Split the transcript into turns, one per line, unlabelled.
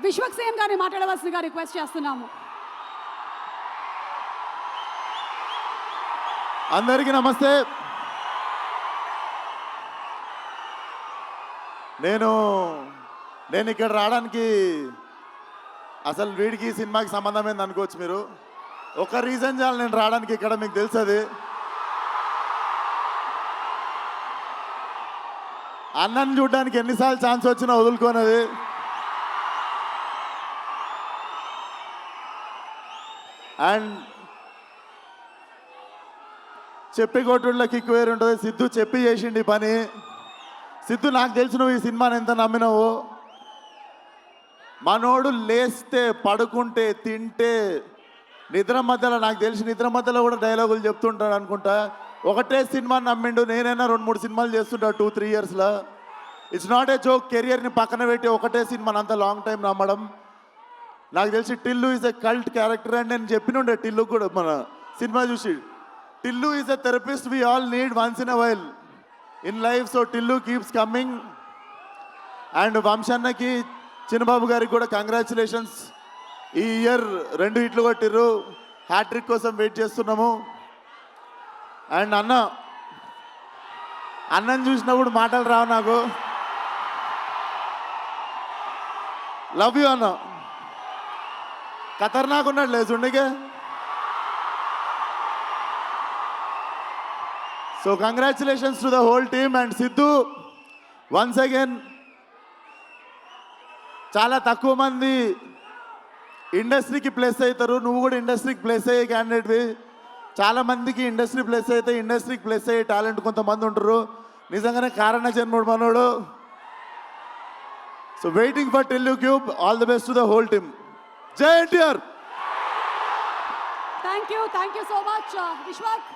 Vishwak CM గారిని మాట్లాడవలసిందిగా request చేస్తున్నాము.
అందరికీ నమస్తే. నేను ఇక్కడ రావడానికి అసలు వీడికి సినిమాకి సంబంధం ఏంది అనుకోవచ్చు మీరు. ఒక రీజన్ చాలు నేను రావడానికి ఇక్కడ, మీకు తెలుసు అది. అన్నని చూడడానికి ఎన్నిసార్లు ఛాన్స్ వచ్చినా వదులుకోనది. అండ్ చెప్పి కొట్టుళ్ళ కిక్ వేరు ఉంటుంది. సిద్ధు చెప్పి చేసిండి పని. సిద్ధు, నాకు తెలుసు నువ్వు ఈ సినిమాని ఎంత నమ్మినావు. మనోడు లేస్తే, పడుకుంటే, తింటే, నిద్ర మధ్యలో, నాకు తెలిసి నిద్ర మధ్యలో కూడా డైలాగులు చెప్తుంటాడు అనుకుంటా. ఒకటే సినిమా నమ్మిండు. నేనైనా 2-3 సినిమాలు చేస్తుంటా 2-3 ఇయర్స్లో. It's not a joke. కెరియర్ని పక్కన పెట్టి ఒకటే సినిమాని అంత లాంగ్ టైం నమ్మడం. నాకు తెలిసి Tillu is a cult character అని నేను చెప్పినుండే టిల్లు కూడా మన సినిమా చూసి. Tillu is a therapist we all need once in a while in life. So Tillu keeps coming. And వంశన్నకి, చిన్నబాబు గారికి కూడా కంగ్రాచులేషన్స్. ఈ ఇయర్ 2 హిట్లు కొట్టిర్రు. హ్యాట్రిక్ కోసం వెయిట్ చేస్తున్నాము. అండ్ అన్నని చూసినప్పుడు మాటలు రావు నాకు. లవ్ యూ అన్న. ఖతర్నాక్ ఉన్నాడు లేచుండికే. So congratulations to the whole team. And Siddhu, once again చాలా తక్కువ మంది ఇండస్ట్రీకి ప్లేస్ అవుతారు. నువ్వు కూడా ఇండస్ట్రీకి ప్లేస్ అయ్యే క్యాండిడేట్వి. చాలా మందికి ఇండస్ట్రీ ప్లేస్ అయితే ఇండస్ట్రీకి ప్లేస్ అయ్యే టాలెంట్ కొంతమంది ఉంటారు. నిజంగానే కారణ జన్ముడు మనోడు. So waiting for Tillu cube. All the best to the whole team. Jai NTR.
Thank you so much Vishwak.